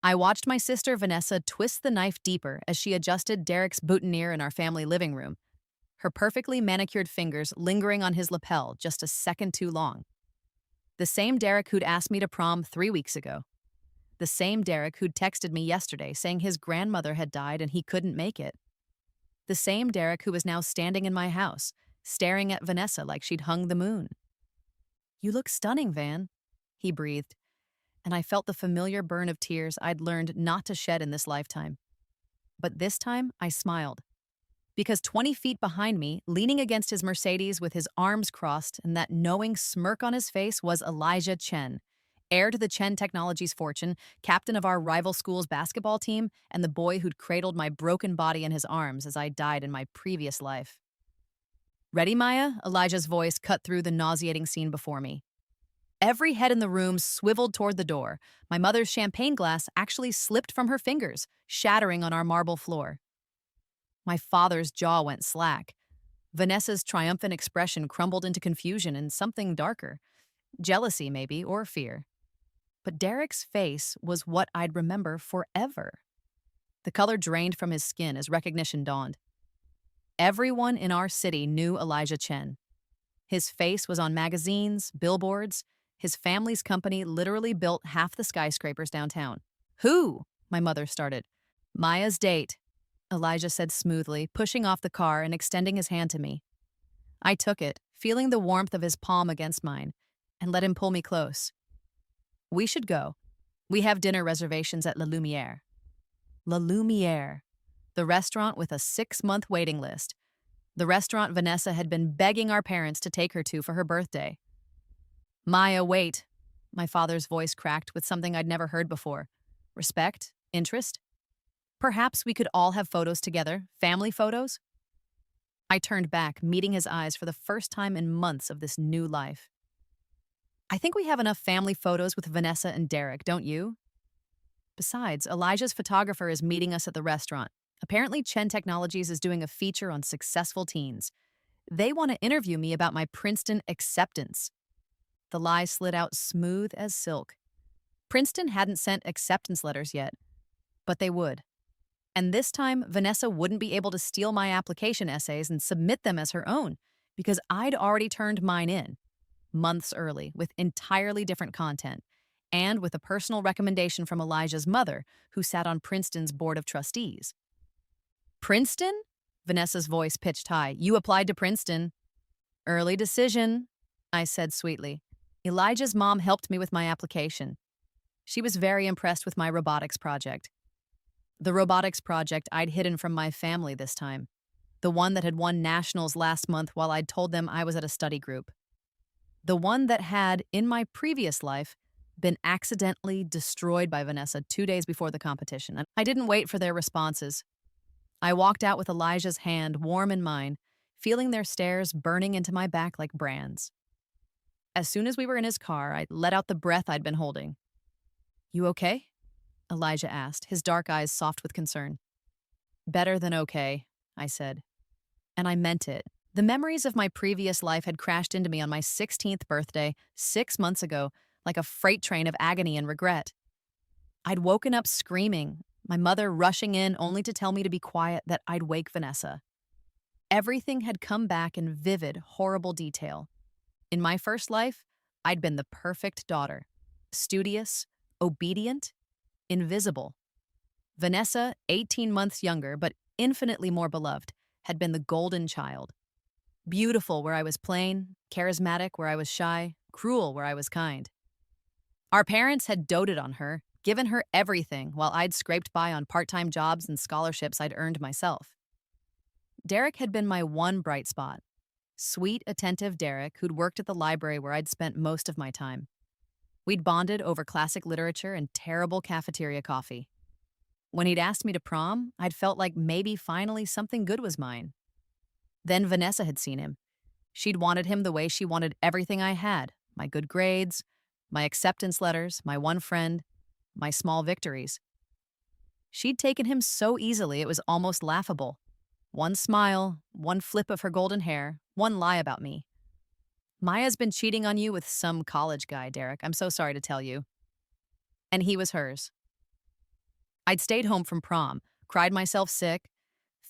I watched my sister Vanessa twist the knife deeper as she adjusted Derek's boutonniere in our family living room, her perfectly manicured fingers lingering on his lapel just a second too long. The same Derek who'd asked me to prom 3 weeks ago. The same Derek who'd texted me yesterday saying his grandmother had died and he couldn't make it. The same Derek who was now standing in my house, staring at Vanessa like she'd hung the moon. "You look stunning, Van," he breathed, and I felt the familiar burn of tears I'd learned not to shed in this lifetime. But this time, I smiled. Because 20 feet behind me, leaning against his Mercedes with his arms crossed and that knowing smirk on his face, was Elijah Chen, heir to the Chen Technologies fortune, captain of our rival school's basketball team, and the boy who'd cradled my broken body in his arms as I died in my previous life. "Ready, Maya?" Elijah's voice cut through the nauseating scene before me. Every head in the room swiveled toward the door. My mother's champagne glass actually slipped from her fingers, shattering on our marble floor. My father's jaw went slack. Vanessa's triumphant expression crumbled into confusion and something darker. Jealousy, maybe, or fear. But Derek's face was what I'd remember forever. The color drained from his skin as recognition dawned. Everyone in our city knew Elijah Chen. His face was on magazines, billboards. His family's company literally built half the skyscrapers downtown. "Who?" my mother started. "Maya's date," Elijah said smoothly, pushing off the car and extending his hand to me. I took it, feeling the warmth of his palm against mine, and let him pull me close. "We should go. We have dinner reservations at La Lumiere." La Lumiere, the restaurant with a 6-month waiting list. The restaurant Vanessa had been begging our parents to take her to for her birthday. "Maya, wait." My father's voice cracked with something I'd never heard before. Respect? Interest? Perhaps we could all have photos together, family photos? I turned back, meeting his eyes for the first time in months of this new life. "I think we have enough family photos with Vanessa and Derek, don't you?" Besides, Elijah's photographer is meeting us at the restaurant. Apparently, Chen Technologies is doing a feature on successful teens. They want to interview me about my Princeton acceptance. The lie slid out smooth as silk. Princeton hadn't sent acceptance letters yet, but they would. And this time, Vanessa wouldn't be able to steal my application essays and submit them as her own, because I'd already turned mine in, months early, with entirely different content, and with a personal recommendation from Elijah's mother, who sat on Princeton's board of trustees. "Princeton?" Vanessa's voice pitched high. "You applied to Princeton." "Early decision," I said sweetly. Elijah's mom helped me with my application. She was very impressed with my robotics project. The robotics project I'd hidden from my family this time. The one that had won nationals last month while I'd told them I was at a study group. The one that had, in my previous life, been accidentally destroyed by Vanessa 2 days before the competition. And I didn't wait for their responses. I walked out with Elijah's hand warm in mine, feeling their stares burning into my back like brands. As soon as we were in his car, I let out the breath I'd been holding. "You okay?" Elijah asked, his dark eyes soft with concern. "Better than okay," I said. And I meant it. The memories of my previous life had crashed into me on my 16th birthday, 6 months ago, like a freight train of agony and regret. I'd woken up screaming, my mother rushing in only to tell me to be quiet, that I'd wake Vanessa. Everything had come back in vivid, horrible detail. In my first life, I'd been the perfect daughter. Studious, obedient, invisible. Vanessa, 18 months younger but infinitely more beloved, had been the golden child. Beautiful where I was plain, charismatic where I was shy, cruel where I was kind. Our parents had doted on her, given her everything while I'd scraped by on part-time jobs and scholarships I'd earned myself. Derek had been my one bright spot. Sweet, attentive Derek, who'd worked at the library where I'd spent most of my time. We'd bonded over classic literature and terrible cafeteria coffee. When he'd asked me to prom, I'd felt like maybe finally something good was mine. Then Vanessa had seen him. She'd wanted him the way she wanted everything I had, my good grades, my acceptance letters, my one friend, my small victories. She'd taken him so easily it was almost laughable. One smile, one flip of her golden hair, one lie about me. "Maya's been cheating on you with some college guy, Derek. I'm so sorry to tell you." And he was hers. I'd stayed home from prom, cried myself sick,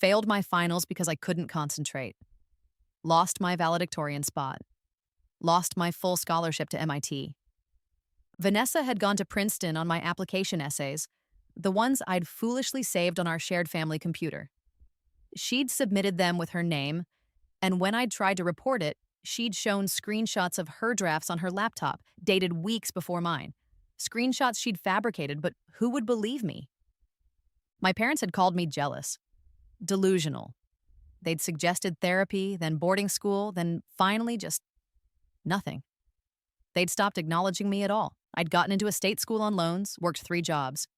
failed my finals because I couldn't concentrate, lost my valedictorian spot, lost my full scholarship to MIT. Vanessa had gone to Princeton on my application essays, the ones I'd foolishly saved on our shared family computer. She'd submitted them with her name, and when I'd tried to report it, she'd shown screenshots of her drafts on her laptop, dated weeks before mine. Screenshots she'd fabricated, but who would believe me? My parents had called me jealous, delusional. They'd suggested therapy, then boarding school, then finally just nothing. They'd stopped acknowledging me at all. I'd gotten into a state school on loans, worked 3 jobs.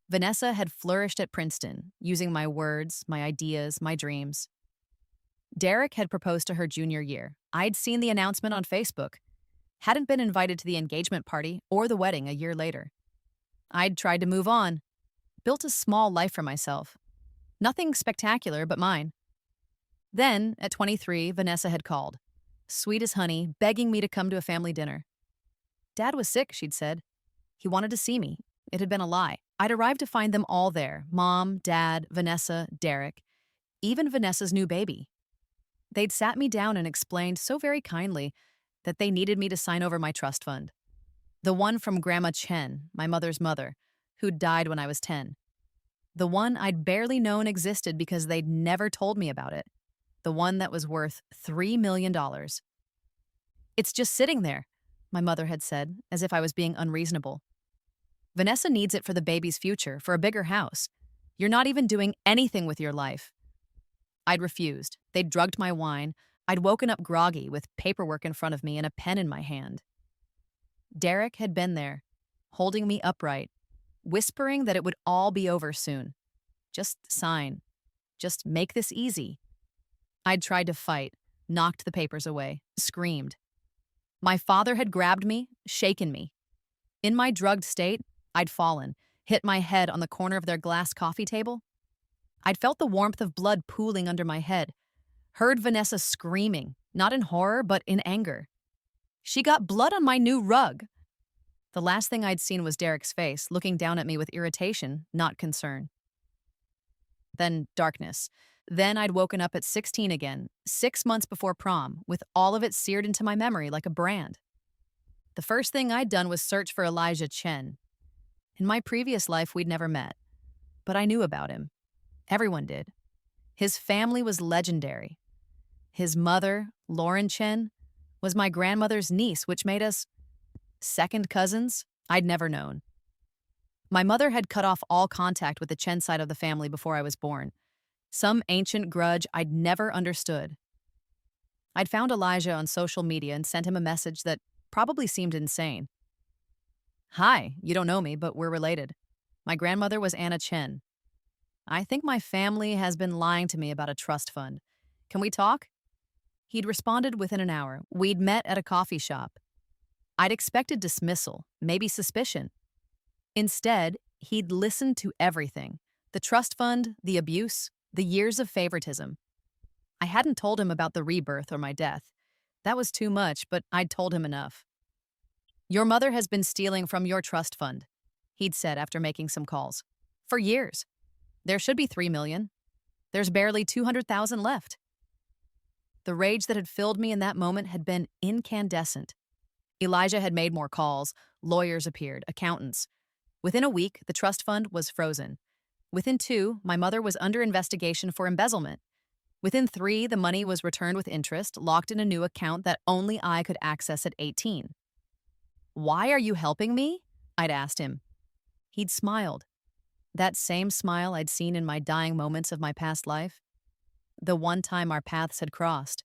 Vanessa had flourished at Princeton, using my words, my ideas, my dreams. Derek had proposed to her junior year. I'd seen the announcement on Facebook. Hadn't been invited to the engagement party or the wedding a year later. I'd tried to move on, built a small life for myself. Nothing spectacular but mine. Then, at 23, Vanessa had called, sweet as honey, begging me to come to a family dinner. Dad was sick, she'd said. He wanted to see me. It had been a lie. I'd arrived to find them all there, Mom, Dad, Vanessa, Derek, even Vanessa's new baby. They'd sat me down and explained so very kindly that they needed me to sign over my trust fund. The one from Grandma Chen, my mother's mother, who'd died when I was 10. The one I'd barely known existed because they'd never told me about it. The one that was worth $3 million. It's just sitting there, my mother had said, as if I was being unreasonable. Vanessa needs it for the baby's future, for a bigger house. You're not even doing anything with your life. I'd refused. They'd drugged my wine. I'd woken up groggy with paperwork in front of me and a pen in my hand. Derek had been there, holding me upright, whispering that it would all be over soon. Just sign. Just make this easy. I'd tried to fight, knocked the papers away, screamed. My father had grabbed me, shaken me. In my drugged state, I'd fallen, hit my head on the corner of their glass coffee table. I'd felt the warmth of blood pooling under my head, heard Vanessa screaming, not in horror, but in anger. She got blood on my new rug. The last thing I'd seen was Derek's face, looking down at me with irritation, not concern. Then darkness. Then I'd woken up at 16 again, 6 months before prom, with all of it seared into my memory like a brand. The first thing I'd done was search for Elijah Chen. In my previous life, we'd never met, but I knew about him. Everyone did. His family was legendary. His mother, Lauren Chen, was my grandmother's niece, which made us second cousins I'd never known. My mother had cut off all contact with the Chen side of the family before I was born. Some ancient grudge I'd never understood. I'd found Elijah on social media and sent him a message that probably seemed insane. Hi, you don't know me, but we're related. My grandmother was Anna Chen. I think my family has been lying to me about a trust fund. Can we talk? He'd responded within an hour. We'd met at a coffee shop. I'd expected dismissal, maybe suspicion. Instead, he'd listened to everything. The trust fund, the abuse, the years of favoritism. I hadn't told him about the rebirth or my death. That was too much, but I'd told him enough. Your mother has been stealing from your trust fund, he'd said after making some calls. For years. There should be $3 million. There's barely $200,000 left. The rage that had filled me in that moment had been incandescent. Elijah had made more calls. Lawyers appeared, accountants. Within a week, the trust fund was frozen. Within 2, my mother was under investigation for embezzlement. Within 3, the money was returned with interest, locked in a new account that only I could access at 18. Why are you helping me? I'd asked him. He'd smiled. That same smile I'd seen in my dying moments of my past life. The one time our paths had crossed.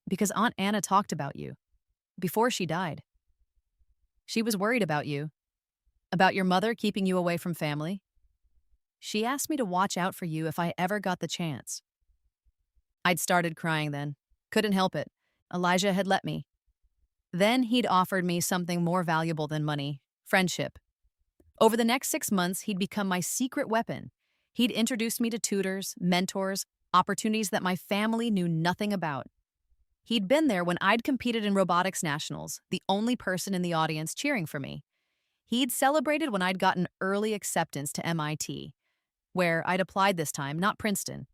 Because Aunt Anna talked about you. Before she died. She was worried about you. About your mother keeping you away from family. She asked me to watch out for you if I ever got the chance. I'd started crying then. Couldn't help it. Elijah had let me. Then he'd offered me something more valuable than money, friendship. Over the next 6 months, he'd become my secret weapon. He'd introduced me to tutors, mentors, opportunities that my family knew nothing about. He'd been there when I'd competed in robotics nationals, the only person in the audience cheering for me. He'd celebrated when I'd gotten early acceptance to MIT, where I'd applied this time, not Princeton.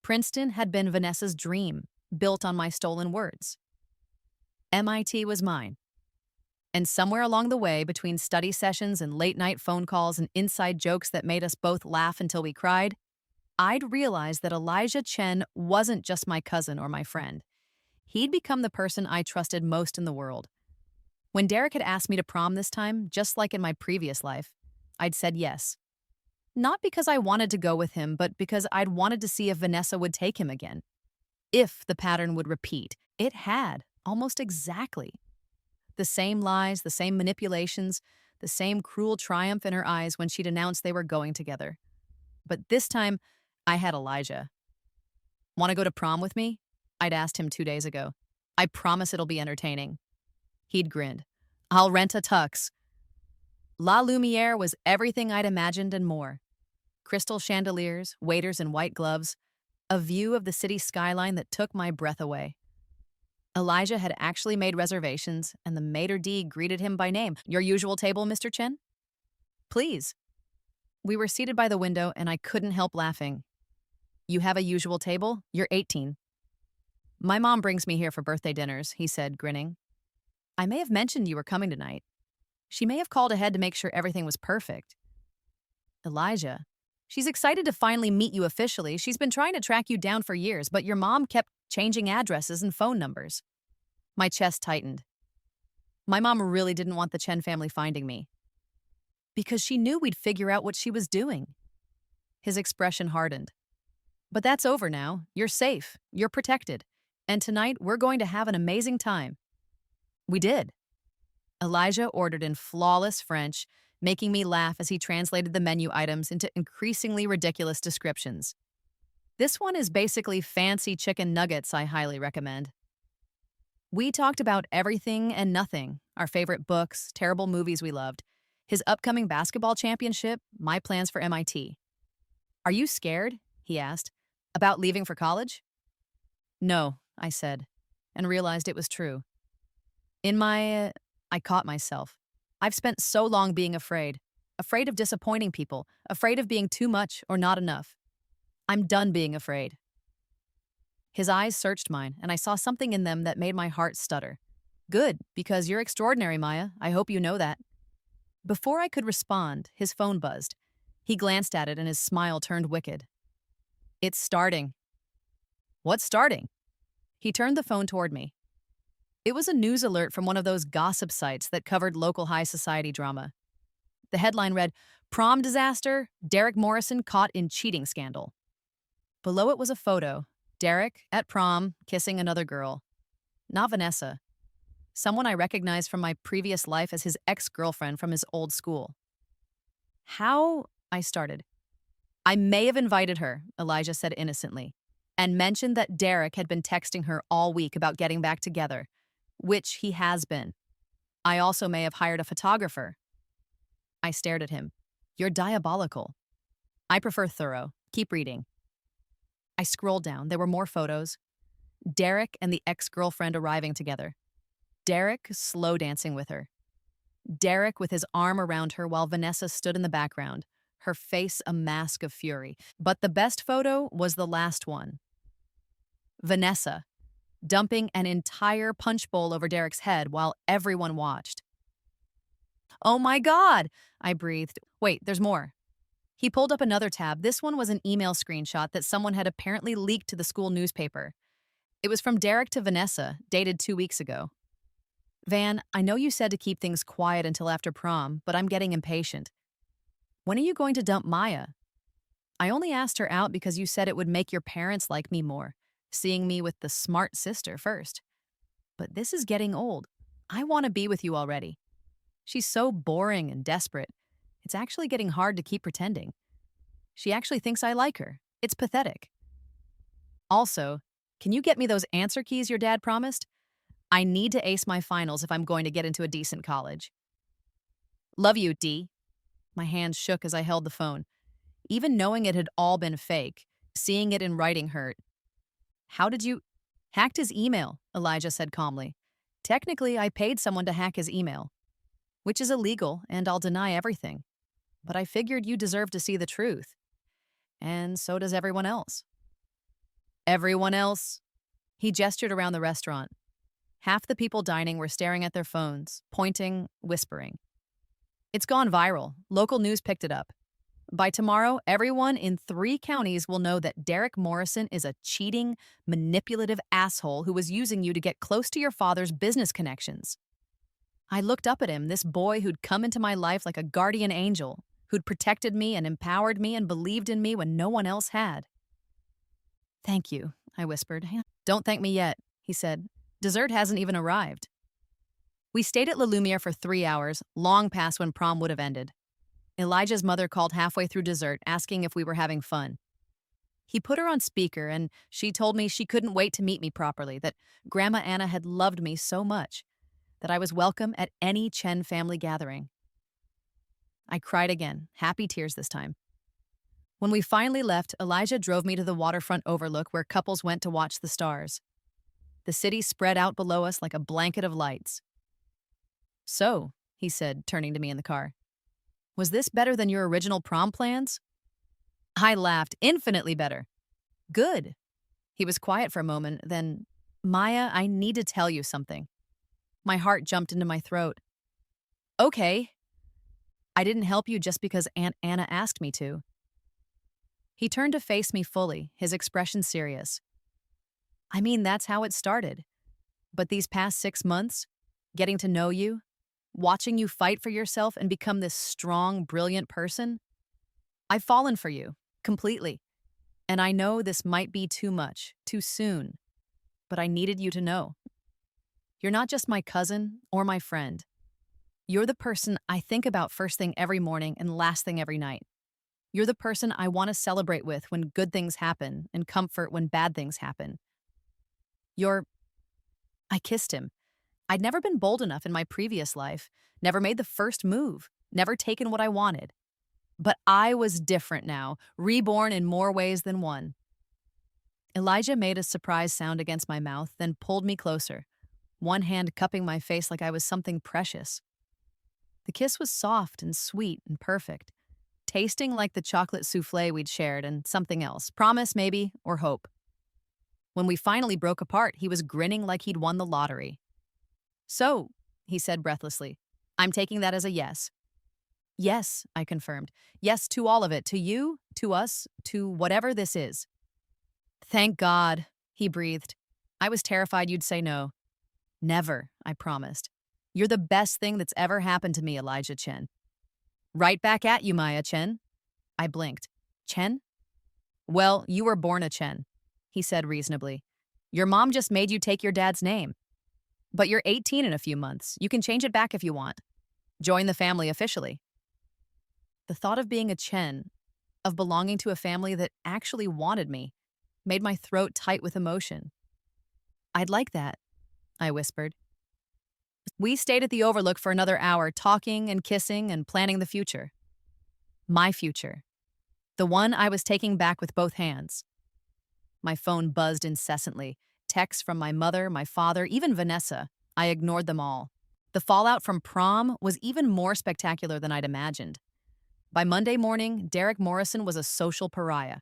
Princeton had been Vanessa's dream, built on my stolen words. MIT was mine. And somewhere along the way, between study sessions and late-night phone calls and inside jokes that made us both laugh until we cried, I'd realized that Elijah Chen wasn't just my cousin or my friend. He'd become the person I trusted most in the world. When Derek had asked me to prom this time, just like in my previous life, I'd said yes. Not because I wanted to go with him, but because I'd wanted to see if Vanessa would take him again. If the pattern would repeat. It had, almost exactly. The same lies, the same manipulations, the same cruel triumph in her eyes when she'd announced they were going together. But this time, I had Elijah. Want to go to prom with me? I'd asked him 2 days ago. I promise it'll be entertaining. He'd grinned. I'll rent a tux. La Lumiere was everything I'd imagined and more. Crystal chandeliers, waiters in white gloves, a view of the city skyline that took my breath away. Elijah had actually made reservations, and the maitre d' greeted him by name. Your usual table, Mr. Chen? Please. We were seated by the window, and I couldn't help laughing. You have a usual table? You're 18. My mom brings me here for birthday dinners, he said, grinning. I may have mentioned you were coming tonight. She may have called ahead to make sure everything was perfect. Elijah, she's excited to finally meet you officially. She's been trying to track you down for years, but your mom kept changing addresses and phone numbers. My chest tightened. My mom really didn't want the Chen family finding me. Because she knew we'd figure out what she was doing. His expression hardened. But that's over now. You're safe. You're protected. And tonight, we're going to have an amazing time. We did. Elijah ordered in flawless French, making me laugh as he translated the menu items into increasingly ridiculous descriptions. This one is basically fancy chicken nuggets I highly recommend. We talked about everything and nothing, our favorite books, terrible movies we loved, his upcoming basketball championship, my plans for MIT. Are you scared? He asked. About leaving for college? No, I said, and realized it was true. I caught myself. I've spent so long being afraid of disappointing people, afraid of being too much or not enough. I'm done being afraid. His eyes searched mine, and I saw something in them that made my heart stutter. Good, because you're extraordinary, Maya. I hope you know that. Before I could respond, his phone buzzed. He glanced at it, and his smile turned wicked. It's starting. What's starting? He turned the phone toward me. It was a news alert from one of those gossip sites that covered local high society drama. The headline read, Prom Disaster, Derek Morrison Caught in Cheating Scandal. Below it was a photo, Derek, at prom, kissing another girl. Not Vanessa. Someone I recognized from my previous life as his ex-girlfriend from his old school. How? I started. I may have invited her, Elijah said innocently, and mentioned that Derek had been texting her all week about getting back together, which he has been. I also may have hired a photographer. I stared at him. You're diabolical. I prefer thorough. Keep reading. I scrolled down. There were more photos. Derek and the ex-girlfriend arriving together. Derek slow dancing with her. Derek with his arm around her while Vanessa stood in the background, her face a mask of fury. But the best photo was the last one. Vanessa, dumping an entire punch bowl over Derek's head while everyone watched. Oh my God, I breathed. Wait, there's more. He pulled up another tab. This one was an email screenshot that someone had apparently leaked to the school newspaper. It was from Derek to Vanessa, dated 2 weeks ago. Van, I know you said to keep things quiet until after prom, but I'm getting impatient. When are you going to dump Maya? I only asked her out because you said it would make your parents like me more, seeing me with the smart sister first. But this is getting old. I want to be with you already. She's so boring and desperate. It's actually getting hard to keep pretending. She actually thinks I like her. It's pathetic. Also, can you get me those answer keys your dad promised? I need to ace my finals if I'm going to get into a decent college. Love you, D. My hands shook as I held the phone. Even knowing it had all been fake, seeing it in writing hurt. How did you... Hacked his email, Elijah said calmly. Technically, I paid someone to hack his email. which is illegal, and I'll deny everything. But I figured you deserve to see the truth, and so does everyone else. Everyone else? He gestured around the restaurant. Half the people dining were staring at their phones, pointing, whispering. It's gone viral. Local news picked it up. By tomorrow, everyone in 3 counties will know that Derek Morrison is a cheating, manipulative asshole who was using you to get close to your father's business connections. I looked up at him, this boy who'd come into my life like a guardian angel, who'd protected me and empowered me and believed in me when no one else had. Thank you, I whispered. Don't thank me yet, he said. Dessert hasn't even arrived. We stayed at La Lumiere for 3 hours, long past when prom would have ended. Elijah's mother called halfway through dessert, asking if we were having fun. He put her on speaker, and she told me she couldn't wait to meet me properly, that Grandma Anna had loved me so much, that I was welcome at any Chen family gathering. I cried again, happy tears this time. When we finally left, Elijah drove me to the waterfront overlook where couples went to watch the stars. The city spread out below us like a blanket of lights. So, he said, turning to me in the car, was this better than your original prom plans? I laughed, infinitely better. Good. He was quiet for a moment, then, Maya, I need to tell you something. My heart jumped into my throat. Okay. I didn't help you just because Aunt Anna asked me to. He turned to face me fully, his expression serious. I mean, that's how it started. But these past 6 months, getting to know you, watching you fight for yourself and become this strong, brilliant person, I've fallen for you, completely. And I know this might be too much, too soon, but I needed you to know. You're not just my cousin or my friend. You're the person I think about first thing every morning and last thing every night. You're the person I want to celebrate with when good things happen and comfort when bad things happen. I kissed him. I'd never been bold enough in my previous life, never made the first move, never taken what I wanted. But I was different now, reborn in more ways than one. Elijah made a surprised sound against my mouth, then pulled me closer, one hand cupping my face like I was something precious. The kiss was soft and sweet and perfect, tasting like the chocolate souffle we'd shared and something else, promise maybe, or hope. When we finally broke apart, he was grinning like he'd won the lottery. So, he said breathlessly, I'm taking that as a yes. Yes, I confirmed. Yes to all of it, to you, to us, to whatever this is. Thank God, he breathed. I was terrified you'd say no. Never, I promised. You're the best thing that's ever happened to me, Elijah Chen. Right back at you, Maya Chen. I blinked. Chen? Well, you were born a Chen, he said reasonably. Your mom just made you take your dad's name. But you're 18 in a few months. You can change it back if you want. Join the family officially. The thought of being a Chen, of belonging to a family that actually wanted me, made my throat tight with emotion. I'd like that, I whispered. We stayed at the Overlook for another hour, talking and kissing and planning the future. My future. The one I was taking back with both hands. My phone buzzed incessantly. Texts from my mother, my father, even Vanessa. I ignored them all. The fallout from prom was even more spectacular than I'd imagined. By Monday morning, Derek Morrison was a social pariah.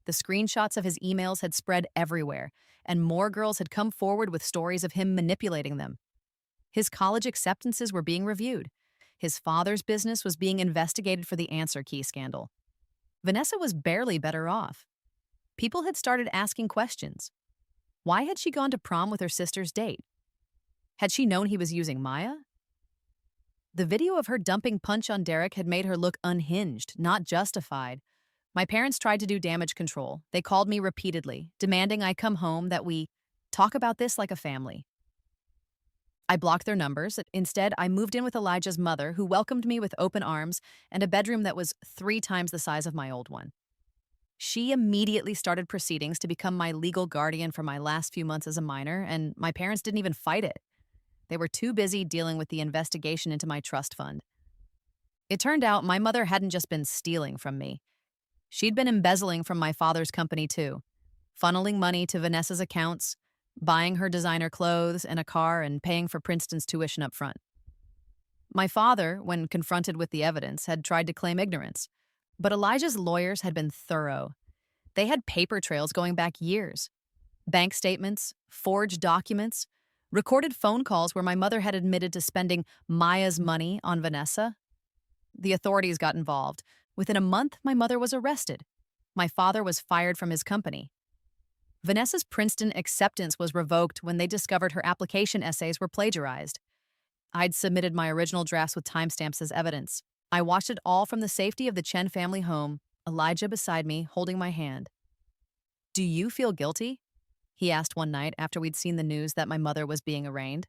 The screenshots of his emails had spread everywhere, and more girls had come forward with stories of him manipulating them. His college acceptances were being reviewed. His father's business was being investigated for the answer key scandal. Vanessa was barely better off. People had started asking questions. Why had she gone to prom with her sister's date? Had she known he was using Maya? The video of her dumping punch on Derek had made her look unhinged, not justified. My parents tried to do damage control. They called me repeatedly, demanding I come home, that we talk about this like a family. I blocked their numbers. Instead, I moved in with Elijah's mother, who welcomed me with open arms and a bedroom that was 3 times the size of my old one. She immediately started proceedings to become my legal guardian for my last few months as a minor, and my parents didn't even fight it. They were too busy dealing with the investigation into my trust fund. It turned out my mother hadn't just been stealing from me. She'd been embezzling from my father's company too, funneling money to Vanessa's accounts, buying her designer clothes and a car, and paying for Princeton's tuition up front. My father, when confronted with the evidence, had tried to claim ignorance. But Elijah's lawyers had been thorough. They had paper trails going back years, bank statements, forged documents, recorded phone calls where my mother had admitted to spending Maya's money on Vanessa. The authorities got involved. Within a month, my mother was arrested. My father was fired from his company. Vanessa's Princeton acceptance was revoked when they discovered her application essays were plagiarized. I'd submitted my original drafts with timestamps as evidence. I watched it all from the safety of the Chen family home, Elijah beside me, holding my hand. "Do you feel guilty?" he asked one night after we'd seen the news that my mother was being arraigned.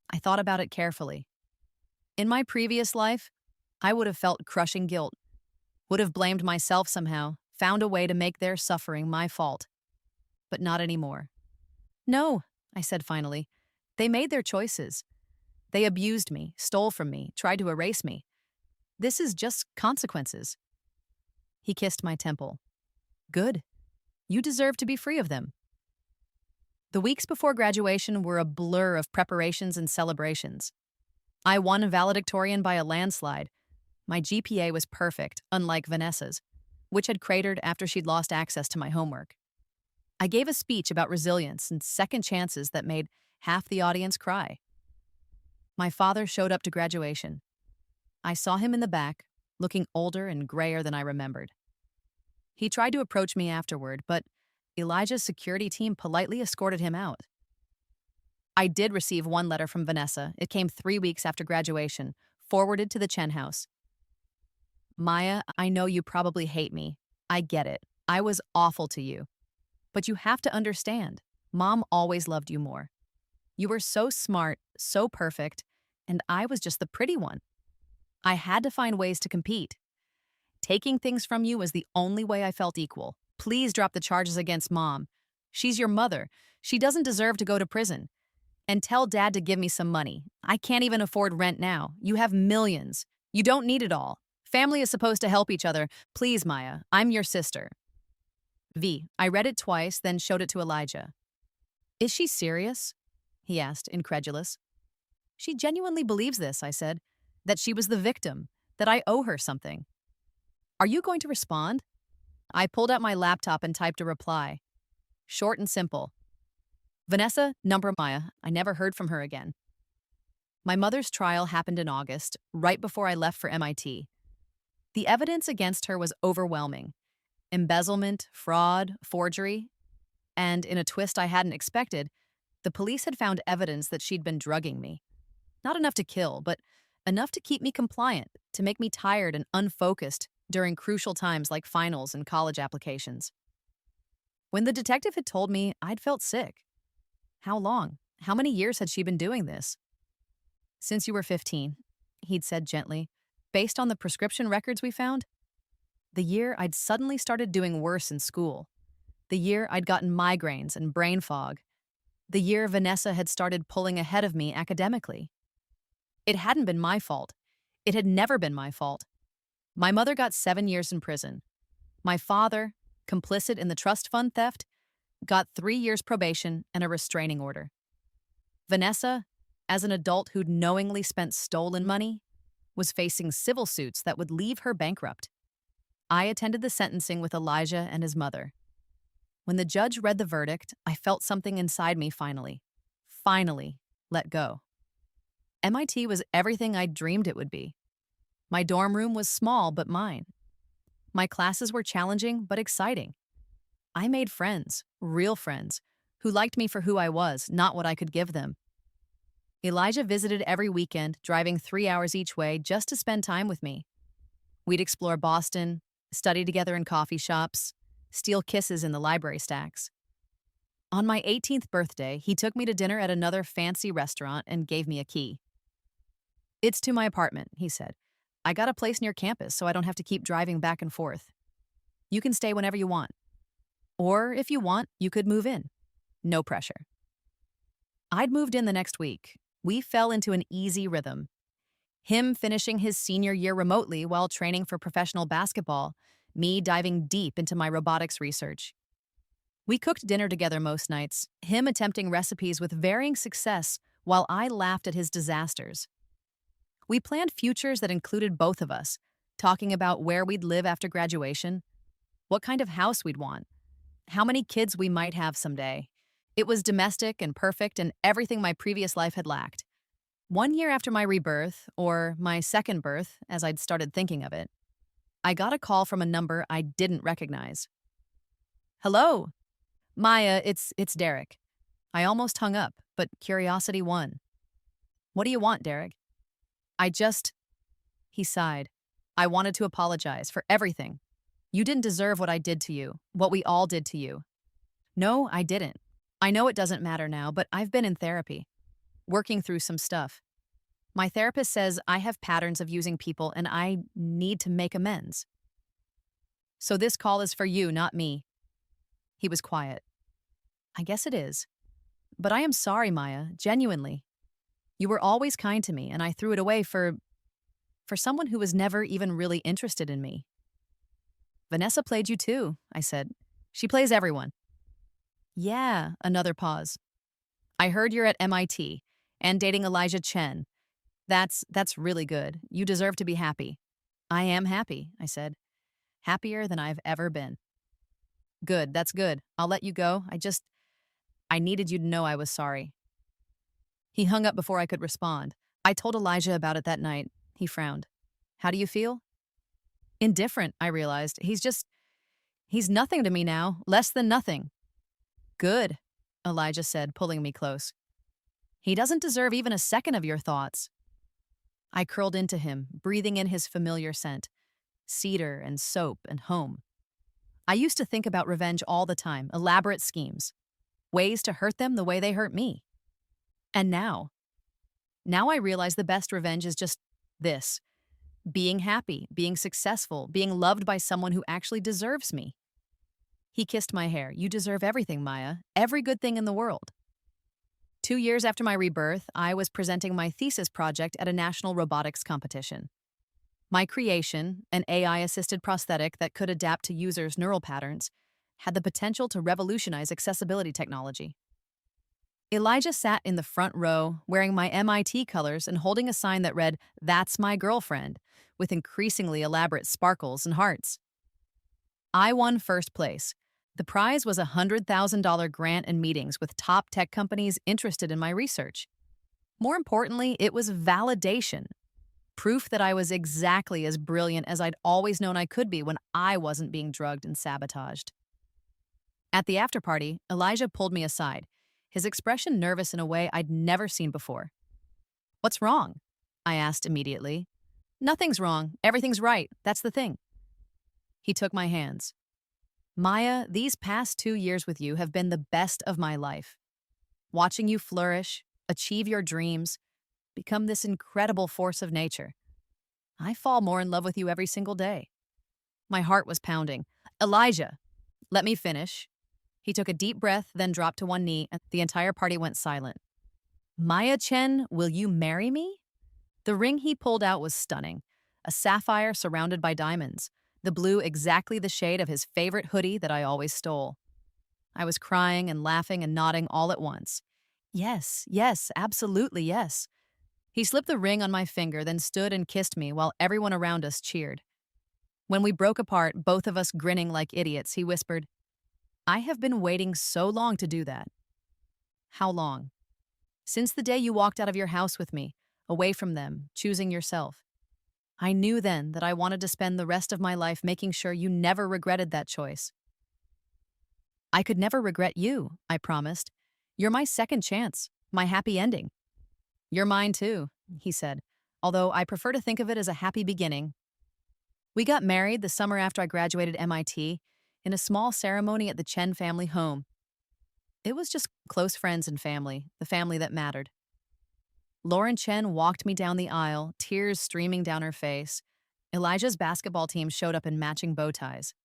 I thought about it carefully. In my previous life, I would have felt crushing guilt, would have blamed myself somehow, found a way to make their suffering my fault. But not anymore. "No," I said finally. "They made their choices. They abused me, stole from me, tried to erase me. This is just consequences." He kissed my temple. "Good. You deserve to be free of them." The weeks before graduation were a blur of preparations and celebrations. I won valedictorian by a landslide. My GPA was perfect, unlike Vanessa's, which had cratered after she'd lost access to my homework. I gave a speech about resilience and second chances that made half the audience cry. My father showed up to graduation. I saw him in the back, looking older and grayer than I remembered. He tried to approach me afterward, but Elijah's security team politely escorted him out. I did receive one letter from Vanessa. It came 3 weeks after graduation, forwarded to the Chen house. "Maya, I know you probably hate me. I get it. I was awful to you. But you have to understand, Mom always loved you more. You were so smart, so perfect, and I was just the pretty one. I had to find ways to compete. Taking things from you was the only way I felt equal. Please drop the charges against Mom. She's your mother. She doesn't deserve to go to prison. And tell Dad to give me some money. I can't even afford rent now. You have millions. You don't need it all. Family is supposed to help each other. Please, Maya, I'm your sister." I read it twice, then showed it to Elijah. "Is she serious?" he asked, incredulous. "She genuinely believes this," I said, "that she was the victim, that I owe her something. Are you going to respond?" I pulled out my laptop and typed a reply. Short and simple. "Vanessa, number Maya. I never heard from her again." My mother's trial happened in August, right before I left for MIT. The evidence against her was overwhelming. Embezzlement, fraud, forgery. And in a twist I hadn't expected, the police had found evidence that she'd been drugging me. Not enough to kill, but enough to keep me compliant, to make me tired and unfocused during crucial times like finals and college applications. When the detective had told me, I'd felt sick. How long? How many years had she been doing this? "Since you were 15, he'd said gently, "based on the prescription records we found." The year I'd suddenly started doing worse in school. The year I'd gotten migraines and brain fog. The year Vanessa had started pulling ahead of me academically. It hadn't been my fault. It had never been my fault. My mother got 7 years in prison. My father, complicit in the trust fund theft, got 3 years probation and a restraining order. Vanessa, as an adult who'd knowingly spent stolen money, was facing civil suits that would leave her bankrupt. I attended the sentencing with Elijah and his mother. When the judge read the verdict, I felt something inside me finally let go. MIT was everything I'd dreamed it would be. My dorm room was small but mine. My classes were challenging but exciting. I made friends, real friends, who liked me for who I was, not what I could give them. Elijah visited every weekend, driving 3 hours each way just to spend time with me. We'd explore Boston, study together in coffee shops, steal kisses in the library stacks. On my 18th birthday, he took me to dinner at another fancy restaurant and gave me a key. "It's to my apartment," he said. "I got a place near campus so I don't have to keep driving back and forth. You can stay whenever you want. Or if you want, you could move in. No pressure." I'd moved in the next week. We fell into an easy rhythm. Him finishing his senior year remotely while training for professional basketball, me diving deep into my robotics research. We cooked dinner together most nights, him attempting recipes with varying success while I laughed at his disasters. We planned futures that included both of us, talking about where we'd live after graduation, what kind of house we'd want, how many kids we might have someday. It was domestic and perfect and everything my previous life had lacked. 1 year after my rebirth, or my second birth, as I'd started thinking of it, I got a call from a number I didn't recognize. Hello, Maya, it's Derek. I almost hung up, but curiosity won. What do you want, Derek? I just, he sighed. I wanted to apologize for everything. You didn't deserve what I did to you, what we all did to you. No, I didn't. I know it doesn't matter now, but I've been in therapy, working through some stuff. My therapist says I have patterns of using people and I need to make amends. So this call is for you, not me. He was quiet. I guess it is. But I am sorry, Maya, genuinely. You were always kind to me, and I threw it away for someone who was never even really interested in me. Vanessa played you too, I said. She plays everyone. Yeah, another pause. I heard you're at MIT and dating Elijah Chen. That's really good. You deserve to be happy. I am happy, I said. Happier than I've ever been. Good, that's good. I'll let you go. I needed you to know I was sorry. He hung up before I could respond. I told Elijah about it that night. He frowned. How do you feel? Indifferent, I realized. He's nothing to me now, less than nothing. Good, Elijah said, pulling me close. He doesn't deserve even a second of your thoughts. I curled into him, breathing in his familiar scent, cedar and soap and home. I used to think about revenge all the time, elaborate schemes, ways to hurt them the way they hurt me. And now I realize the best revenge is just this: being happy, being successful, being loved by someone who actually deserves me. He kissed my hair. You deserve everything, Maya, every good thing in the world. 2 years after my rebirth, I was presenting my thesis project at a national robotics competition. My creation, an AI-assisted prosthetic that could adapt to users' neural patterns, had the potential to revolutionize accessibility technology. Elijah sat in the front row, wearing my MIT colors and holding a sign that read, "That's my girlfriend," with increasingly elaborate sparkles and hearts. I won first place. The prize was a $100,000 grant and meetings with top tech companies interested in my research. More importantly, it was validation. Proof that I was exactly as brilliant as I'd always known I could be when I wasn't being drugged and sabotaged. At the after-party, Elijah pulled me aside, his expression nervous in a way I'd never seen before. What's wrong? I asked immediately. Nothing's wrong. Everything's right. That's the thing. He took my hands. Maya, these past 2 years with you have been the best of my life. Watching you flourish, achieve your dreams, become this incredible force of nature. I fall more in love with you every single day. My heart was pounding. Elijah, let me finish. He took a deep breath, then dropped to one knee, and the entire party went silent. Maya Chen, will you marry me? The ring he pulled out was stunning. A sapphire surrounded by diamonds, the blue exactly the shade of his favorite hoodie that I always stole. I was crying and laughing and nodding all at once. Yes, yes, absolutely yes. He slipped the ring on my finger, then stood and kissed me while everyone around us cheered. When we broke apart, both of us grinning like idiots, he whispered, I have been waiting so long to do that. How long? Since the day you walked out of your house with me, away from them, choosing yourself. I knew then that I wanted to spend the rest of my life making sure you never regretted that choice. I could never regret you, I promised. You're my second chance, my happy ending. You're mine too, he said, although I prefer to think of it as a happy beginning. We got married the summer after I graduated MIT in a small ceremony at the Chen family home. It was just close friends and family, the family that mattered. Lauren Chen walked me down the aisle, tears streaming down her face. Elijah's basketball team showed up in matching bow ties.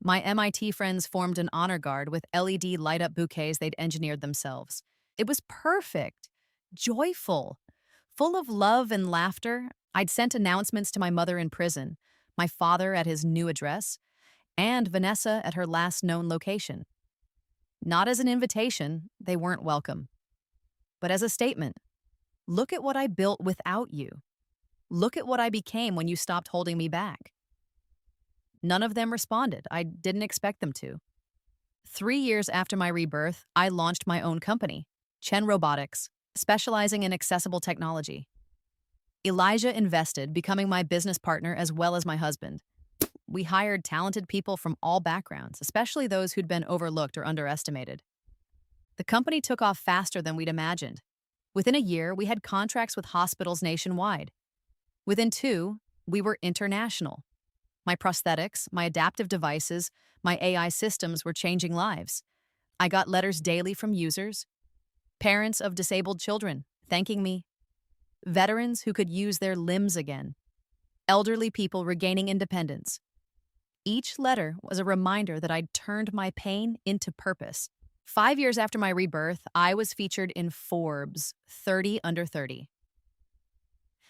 My MIT friends formed an honor guard with LED light-up bouquets they'd engineered themselves. It was perfect, joyful, full of love and laughter. I'd sent announcements to my mother in prison, my father at his new address, and Vanessa at her last known location. Not as an invitation, they weren't welcome, but as a statement. Look at what I built without you. Look at what I became when you stopped holding me back. None of them responded. I didn't expect them to. 3 years after my rebirth, I launched my own company, Chen Robotics, specializing in accessible technology. Elijah invested, becoming my business partner as well as my husband. We hired talented people from all backgrounds, especially those who'd been overlooked or underestimated. The company took off faster than we'd imagined. Within a year, we had contracts with hospitals nationwide. Within 2, we were international. My prosthetics, my adaptive devices, my AI systems were changing lives. I got letters daily from users, parents of disabled children thanking me, veterans who could use their limbs again, elderly people regaining independence. Each letter was a reminder that I'd turned my pain into purpose. 5 years after my rebirth, I was featured in Forbes 30 Under 30.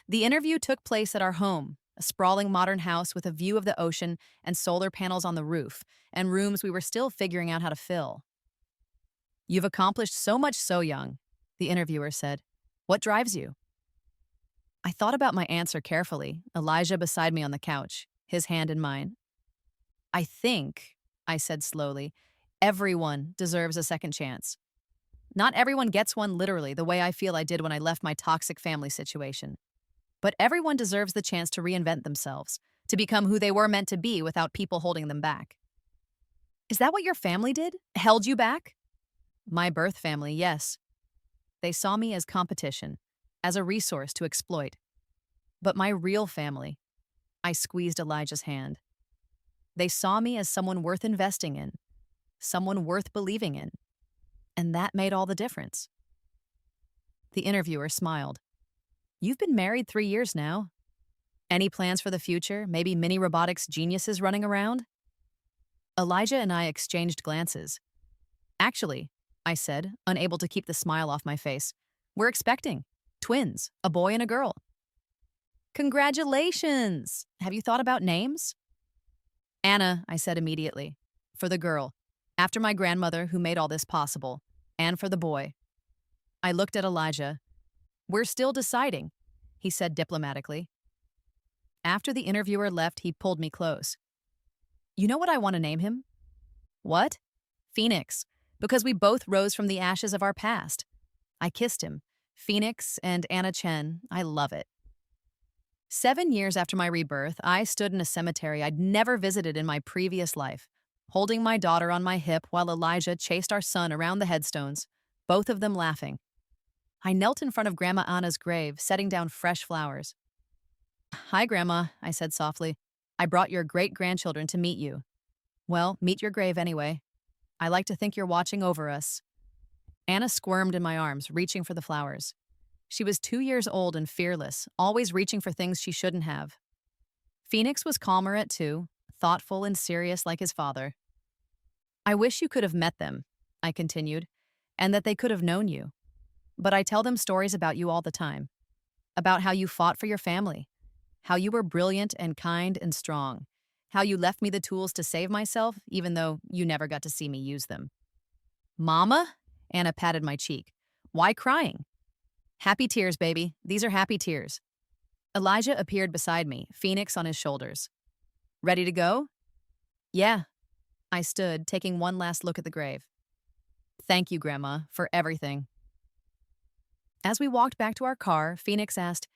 The interview took place at our home, a sprawling modern house with a view of the ocean and solar panels on the roof, and rooms we were still figuring out how to fill. "You've accomplished so much so young," the interviewer said. "What drives you?" I thought about my answer carefully, Elijah beside me on the couch, his hand in mine. "I think," I said slowly, "everyone deserves a second chance. Not everyone gets one literally the way I feel I did when I left my toxic family situation. But everyone deserves the chance to reinvent themselves, to become who they were meant to be without people holding them back." "Is that what your family did? Held you back?" "My birth family, yes. They saw me as competition, as a resource to exploit. But my real family," I squeezed Elijah's hand, "they saw me as someone worth investing in, someone worth believing in. And that made all the difference." The interviewer smiled. "You've been married 3 years now. Any plans for the future? Maybe mini robotics geniuses running around?" Elijah and I exchanged glances. "Actually," I said, unable to keep the smile off my face, "we're expecting twins, a boy and a girl." "Congratulations! Have you thought about names?" "Anna," I said immediately, "for the girl, after my grandmother who made all this possible, and for the boy." I looked at Elijah. "We're still deciding," he said diplomatically. After the interviewer left, he pulled me close. "You know what I want to name him?" "What?" "Phoenix, because we both rose from the ashes of our past." I kissed him. "Phoenix and Anna Chen, I love it." 7 years after my rebirth, I stood in a cemetery I'd never visited in my previous life, holding my daughter on my hip while Elijah chased our son around the headstones, both of them laughing. I knelt in front of Grandma Anna's grave, setting down fresh flowers. "Hi, Grandma," I said softly. "I brought your great-grandchildren to meet you. Well, meet your grave anyway. I like to think you're watching over us." Anna squirmed in my arms, reaching for the flowers. She was 2 years old and fearless, always reaching for things she shouldn't have. Phoenix was calmer at 2, thoughtful and serious like his father. "I wish you could have met them," I continued, "and that they could have known you. But I tell them stories about you all the time, about how you fought for your family, how you were brilliant and kind and strong, how you left me the tools to save myself, even though you never got to see me use them." "Mama?" Anna patted my cheek. "Why crying?" "Happy tears, baby. These are happy tears." Elijah appeared beside me, Phoenix on his shoulders. "Ready to go?" "Yeah." I stood, taking one last look at the grave. "Thank you, Grandma, for everything." As we walked back to our car, Phoenix asked,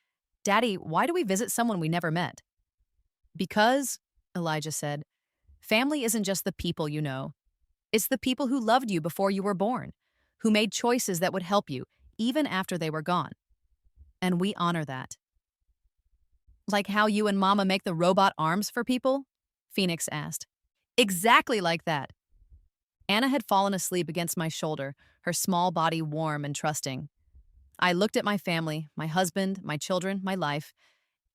"Daddy, why do we visit someone we never met?" "Because," Elijah said, "family isn't just the people you know. It's the people who loved you before you were born, who made choices that would help you, even after they were gone. And we honor that." "Like how you and Mama make the robot arms for people?" Phoenix asked. "Exactly like that." Anna had fallen asleep against my shoulder, her small body warm and trusting. I looked at my family, my husband, my children, my life,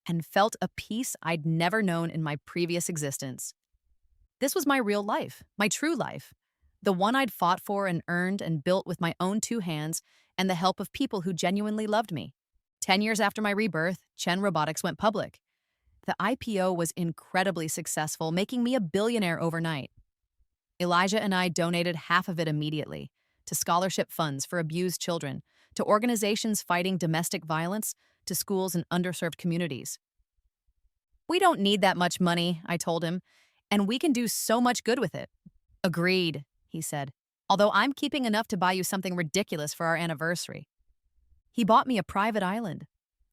and felt a peace I'd never known in my previous existence. This was my real life, my true life, the one I'd fought for and earned and built with my own 2 hands and the help of people who genuinely loved me. 10 years after my rebirth, Chen Robotics went public. The IPO was incredibly successful, making me a billionaire overnight. Elijah and I donated half of it immediately to scholarship funds for abused children, to organizations fighting domestic violence, to schools in underserved communities. We don't need that much money, I told him, and we can do so much good with it. Agreed, he said, although I'm keeping enough to buy you something ridiculous for our anniversary. He bought me a private island.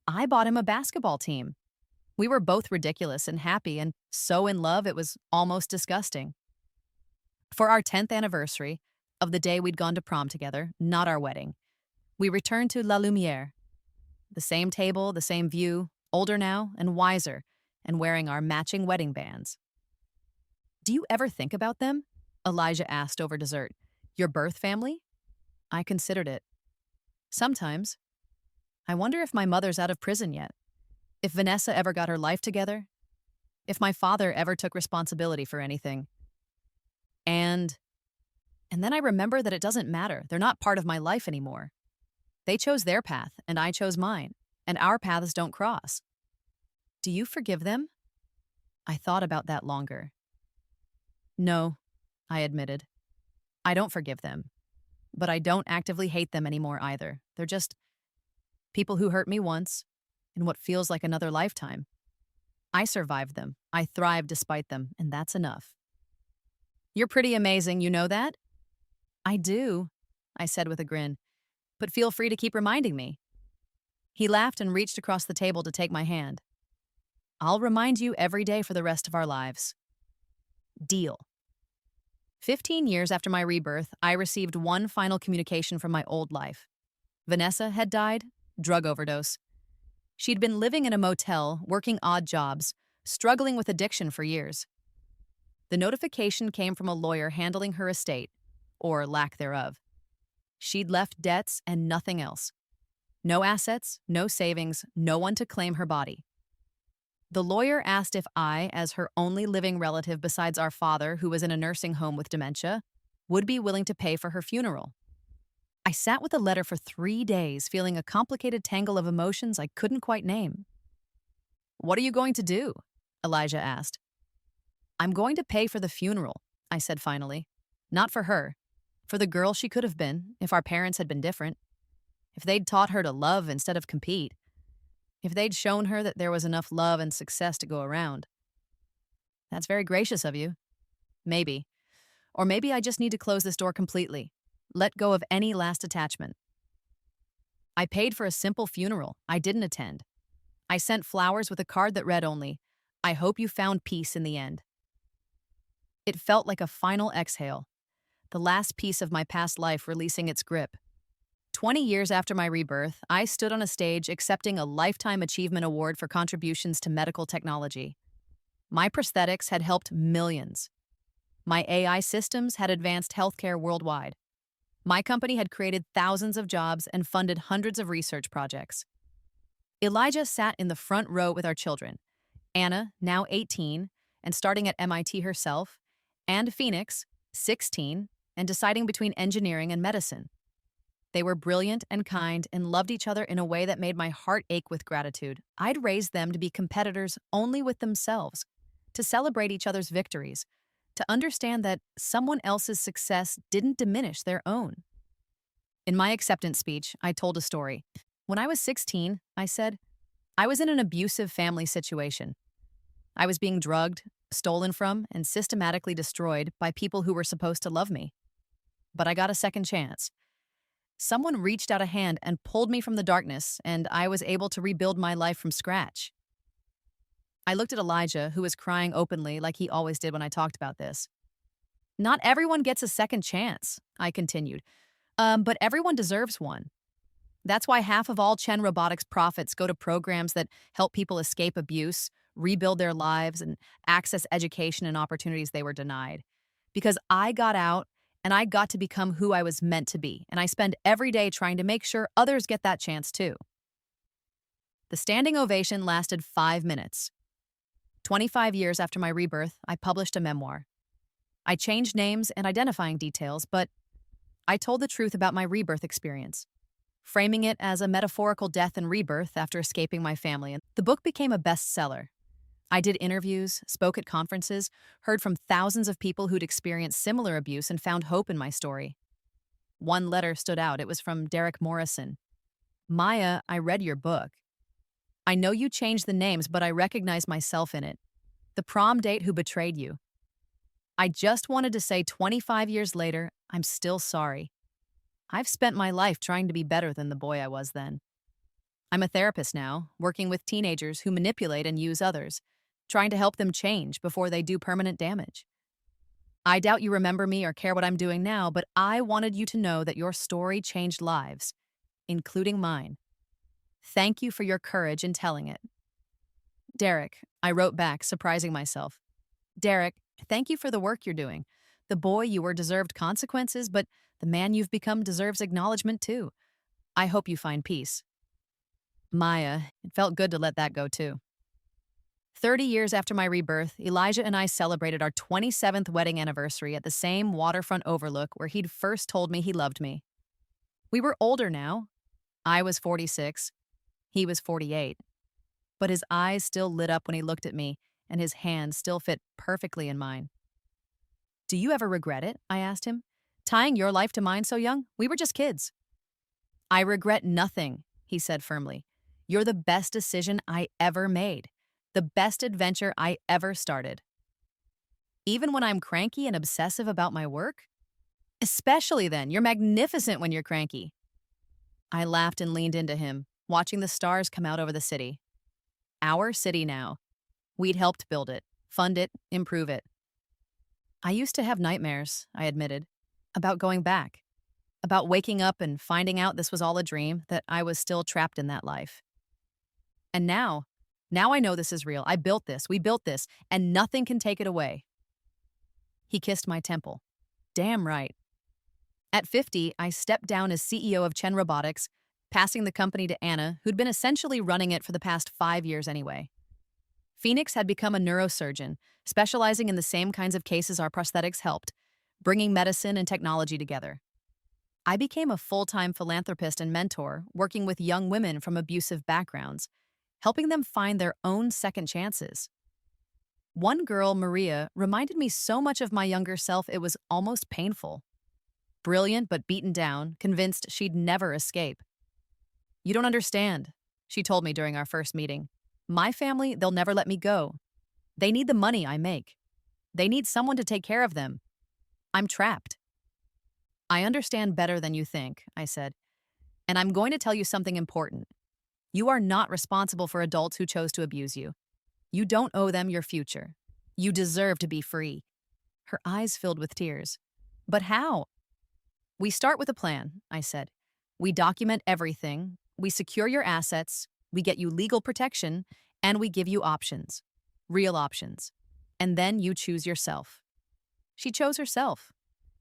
I bought him a basketball team. We were both ridiculous and happy and so in love it was almost disgusting. For our 10th anniversary of the day we'd gone to prom together, not our wedding, we returned to La Lumiere. The same table, the same view, older now and wiser, and wearing our matching wedding bands. Do you ever think about them? Elijah asked over dessert. Your birth family? I considered it. Sometimes. I wonder if my mother's out of prison yet. If Vanessa ever got her life together. If my father ever took responsibility for anything. And then I remember that it doesn't matter. They're not part of my life anymore. They chose their path, and I chose mine, and our paths don't cross. Do you forgive them? I thought about that longer. No, I admitted. I don't forgive them. But I don't actively hate them anymore either. They're just people who hurt me once, in what feels like another lifetime. I survived them. I thrived despite them, and that's enough. You're pretty amazing, you know that? I do, I said with a grin, but feel free to keep reminding me. He laughed and reached across the table to take my hand. I'll remind you every day for the rest of our lives. Deal. 15 years after my rebirth, I received one final communication from my old life. Vanessa had died, drug overdose. She'd been living in a motel, working odd jobs, struggling with addiction for years. The notification came from a lawyer handling her estate, or lack thereof. She'd left debts and nothing else. No assets, no savings, no one to claim her body. The lawyer asked if I, as her only living relative besides our father, who was in a nursing home with dementia, would be willing to pay for her funeral. I sat with the letter for 3 days, feeling a complicated tangle of emotions I couldn't quite name. What are you going to do? Elijah asked. I'm going to pay for the funeral, I said finally. Not for her. For the girl she could have been, if our parents had been different. If they'd taught her to love instead of compete. If they'd shown her that there was enough love and success to go around. That's very gracious of you. Maybe. Or maybe I just need to close this door completely. Let go of any last attachment. I paid for a simple funeral I didn't attend. I sent flowers with a card that read only, I hope you found peace in the end. It felt like a final exhale, the last piece of my past life releasing its grip. 20 years after my rebirth, I stood on a stage accepting a Lifetime Achievement Award for contributions to medical technology. My prosthetics had helped millions. My AI systems had advanced healthcare worldwide. My company had created thousands of jobs and funded hundreds of research projects. Elijah sat in the front row with our children, Anna, now 18, and starting at MIT herself, and Phoenix, 16, and deciding between engineering and medicine. They were brilliant and kind and loved each other in a way that made my heart ache with gratitude. I'd raised them to be competitors only with themselves, to celebrate each other's victories, to understand that someone else's success didn't diminish their own. In my acceptance speech, I told a story. When I was 16, I said, I was in an abusive family situation. I was being drugged, stolen from, and systematically destroyed by people who were supposed to love me. But I got a second chance. Someone reached out a hand and pulled me from the darkness, and I was able to rebuild my life from scratch. I looked at Elijah, who was crying openly like he always did when I talked about this. Not everyone gets a second chance, I continued, but everyone deserves one. That's why half of all Chen Robotics profits go to programs that help people escape abuse, rebuild their lives, and access education and opportunities they were denied. Because I got out, and I got to become who I was meant to be, and I spend every day trying to make sure others get that chance too. The standing ovation lasted 5 minutes. 25 years after my rebirth, I published a memoir. I changed names and identifying details, but I told the truth about my rebirth experience, framing it as a metaphorical death and rebirth after escaping my family. And the book became a bestseller. I did interviews, spoke at conferences, heard from thousands of people who'd experienced similar abuse and found hope in my story. One letter stood out. It was from Derek Morrison. Maya, I read your book. I know you changed the names, but I recognize myself in it. The prom date who betrayed you. I just wanted to say 25 years later, I'm still sorry. I've spent my life trying to be better than the boy I was then. I'm a therapist now, working with teenagers who manipulate and use others, trying to help them change before they do permanent damage. I doubt you remember me or care what I'm doing now, but I wanted you to know that your story changed lives, including mine. Thank you for your courage in telling it. Derek, I wrote back, surprising myself. Derek, thank you for the work you're doing. The boy you were deserved consequences, but the man you've become deserves acknowledgement too. I hope you find peace. Maya, it felt good to let that go too. 30 years after my rebirth, Elijah and I celebrated our 27th wedding anniversary at the same waterfront overlook where he'd first told me he loved me. We were older now. I was 46. He was 48. But his eyes still lit up when he looked at me, and his hand still fit perfectly in mine. Do you ever regret it? I asked him. Tying your life to mine so young? We were just kids. I regret nothing, he said firmly. You're the best decision I ever made. The best adventure I ever started. Even when I'm cranky and obsessive about my work? Especially then, you're magnificent when you're cranky. I laughed and leaned into him, watching the stars come out over the city. Our city now. We'd helped build it, fund it, improve it. I used to have nightmares, I admitted, about going back, about waking up and finding out this was all a dream, that I was still trapped in that life. And now I know this is real. I built this, we built this, and nothing can take it away. He kissed my temple. Damn right. At 50, I stepped down as CEO of Chen Robotics, passing the company to Anna, who'd been essentially running it for the past 5 years anyway. Phoenix had become a neurosurgeon, specializing in the same kinds of cases our prosthetics helped, bringing medicine and technology together. I became a full-time philanthropist and mentor, working with young women from abusive backgrounds, helping them find their own second chances. One girl, Maria, reminded me so much of my younger self it was almost painful. Brilliant but beaten down, convinced she'd never escape. You don't understand, she told me during our first meeting. My family, they'll never let me go. They need the money I make. They need someone to take care of them. I'm trapped. I understand better than you think, I said. And I'm going to tell you something important. You are not responsible for adults who chose to abuse you. You don't owe them your future. You deserve to be free. Her eyes filled with tears. But how? We start with a plan, I said. We document everything. We secure your assets. We get you legal protection. And we give you options. Real options. And then you choose yourself. She chose herself.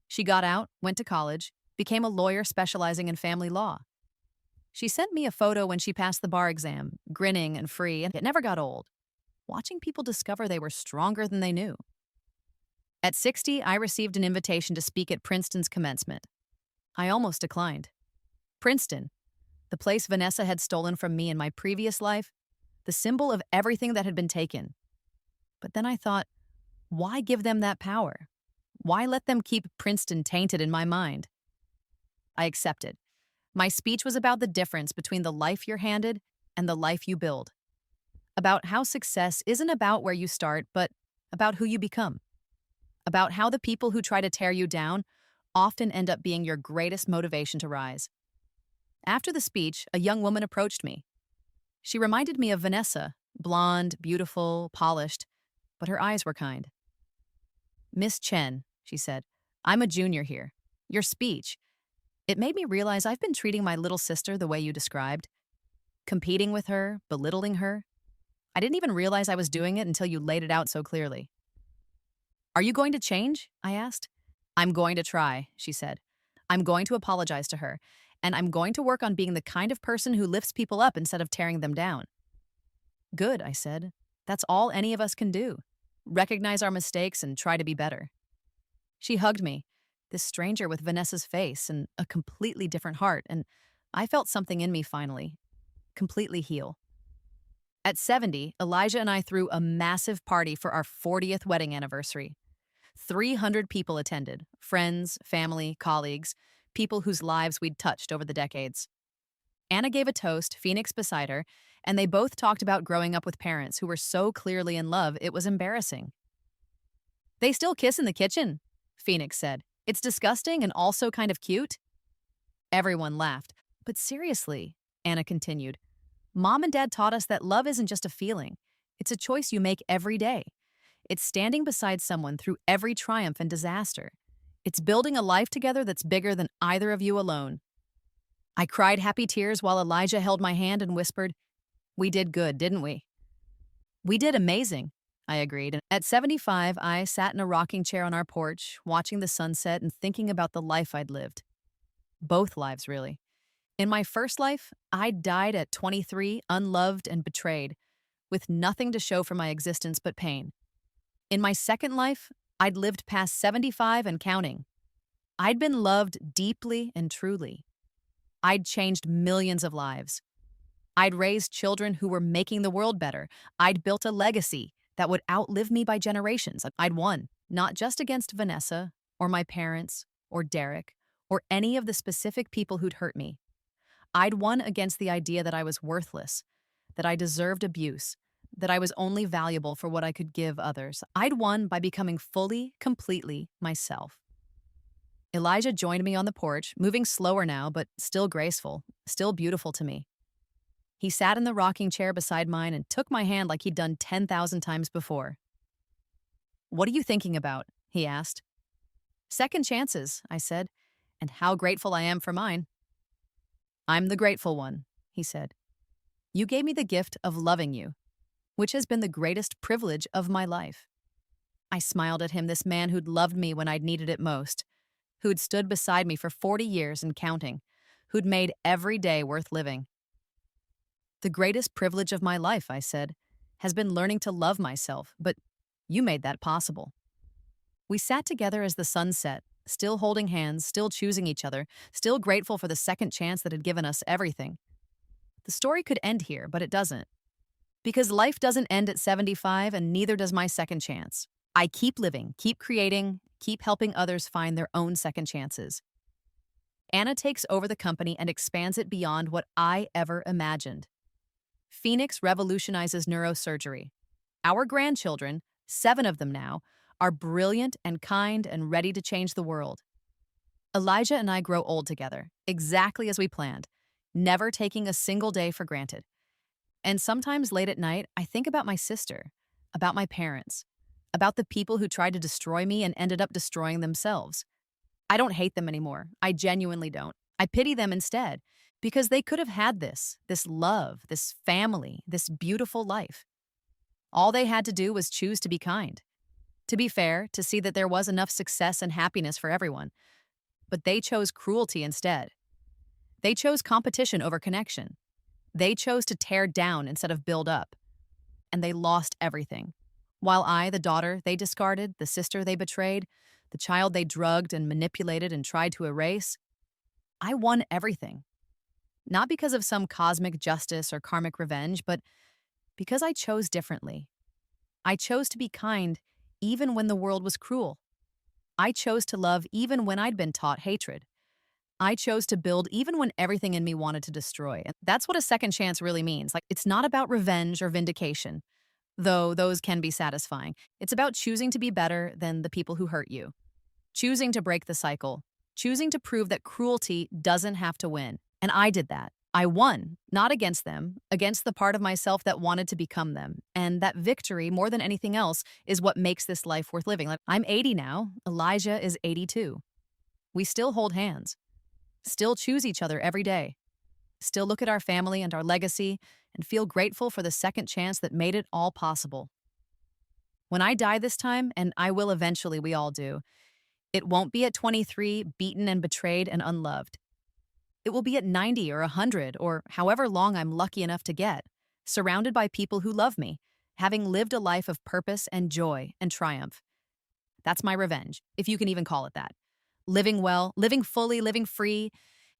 She got out, went to college, became a lawyer specializing in family law. She sent me a photo when she passed the bar exam, grinning and free, and it never got old. Watching people discover they were stronger than they knew. At 60, I received an invitation to speak at Princeton's commencement. I almost declined. Princeton, the place Vanessa had stolen from me in my previous life, the symbol of everything that had been taken. But then I thought, why give them that power? Why let them keep Princeton tainted in my mind? I accepted. My speech was about the difference between the life you're handed and the life you build. About how success isn't about where you start, but about who you become. About how the people who try to tear you down often end up being your greatest motivation to rise. After the speech, a young woman approached me. She reminded me of Vanessa, blonde, beautiful, polished, but her eyes were kind. Miss Chen, she said, I'm a junior here. Your speech, it made me realize I've been treating my little sister the way you described. Competing with her, belittling her. I didn't even realize I was doing it until you laid it out so clearly. Are you going to change? I asked. I'm going to try, she said. I'm going to apologize to her, and I'm going to work on being the kind of person who lifts people up instead of tearing them down. Good, I said. That's all any of us can do. Recognize our mistakes and try to be better. She hugged me, this stranger with Vanessa's face and a completely different heart, and I felt something in me finally, completely heal. At 70, Elijah and I threw a massive party for our 40th wedding anniversary. 300 people attended, friends, family, colleagues, people whose lives we'd touched over the decades. Anna gave a toast, Phoenix beside her, And they both talked about growing up with parents who were so clearly in love it was embarrassing. They still kiss in the kitchen, Phoenix said. It's disgusting and also kind of cute. Everyone laughed. But seriously, Anna continued, Mom and Dad taught us that love isn't just a feeling. It's a choice you make every day. It's standing beside someone through every triumph and disaster. It's building a life together that's bigger than either of you alone. I cried happy tears while Elijah held my hand and whispered, We did good, didn't we? We did amazing, I agreed. At 75, I sat in a rocking chair on our porch, watching the sunset and thinking about the life I'd lived. Both lives, really. In my first life, I died at 23, unloved and betrayed, with nothing to show for my existence but pain. In my second life, I'd lived past 75 and counting. I'd been loved deeply and truly. I'd changed millions of lives. I'd raised children who were making the world better. I'd built a legacy that would outlive me by generations. I'd won, not just against Vanessa, or my parents, or Derek, or any of the specific people who'd hurt me. I'd won against the idea that I was worthless, that I deserved abuse, that I was only valuable for what I could give others. I'd won by becoming fully, completely myself. Elijah joined me on the porch, moving slower now, but still graceful, still beautiful to me. He sat in the rocking chair beside mine and took my hand like he'd done 10,000 times before. What are you thinking about? He asked. Second chances, I said, and how grateful I am for mine. I'm the grateful one, he said. You gave me the gift of loving you, which has been the greatest privilege of my life. I smiled at him, this man who'd loved me when I'd needed it most, who'd stood beside me for 40 years and counting, who'd made every day worth living. The greatest privilege of my life, I said, has been learning to love myself, but you made that possible. We sat together as the sun set, still holding hands, still choosing each other, still grateful for the second chance that had given us everything. The story could end here, but it doesn't. Because life doesn't end at 75, and neither does my second chance. I keep living, keep creating, keep helping others find their own second chances. Anna takes over the company and expands it beyond what I ever imagined. Phoenix revolutionizes neurosurgery. Our grandchildren, 7 of them now, are brilliant and kind and ready to change the world. Elijah and I grow old together, exactly as we planned, never taking a single day for granted. And sometimes late at night, I think about my sister, about my parents, about the people who tried to destroy me and ended up destroying themselves. I don't hate them anymore. I genuinely don't. I pity them instead, because they could have had this love, this family, this beautiful life. All they had to do was choose to be kind. To be fair, to see that there was enough success and happiness for everyone. But they chose cruelty instead. They chose competition over connection. They chose to tear down instead of build up. And they lost everything. While I, the daughter they discarded, the sister they betrayed, the child they drugged and manipulated and tried to erase, I won everything. Not because of some cosmic justice or karmic revenge, but because I chose differently. I chose to be kind even when the world was cruel. I chose to love even when I'd been taught hatred. I chose to build even when everything in me wanted to destroy. And that's what a second chance really means. It's not about revenge or vindication, though those can be satisfying. It's about choosing to be better than the people who hurt you. Choosing to break the cycle. Choosing to prove that cruelty doesn't have to win. And I did that. I won, not against them, against the part of myself that wanted to become them. And that victory, more than anything else, is what makes this life worth living. I'm 80 now. Elijah is 82. We still hold hands. Still choose each other every day. Still look at our family and our legacy and feel grateful for the second chance that made it all possible. When I die this time, and I will eventually, we all do, it won't be at 23, beaten and betrayed and unloved. It will be at 90 or 100 or however long I'm lucky enough to get, surrounded by people who love me, having lived a life of purpose and joy and triumph. That's my revenge, if you can even call it that. Living well, living fully, living free,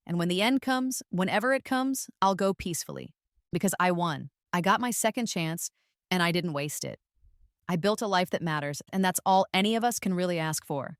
and when the end comes, whenever it comes, I'll go peacefully. Because I won. I got my second chance, and I didn't waste it. I built a life that matters, and that's all any of us can really ask for.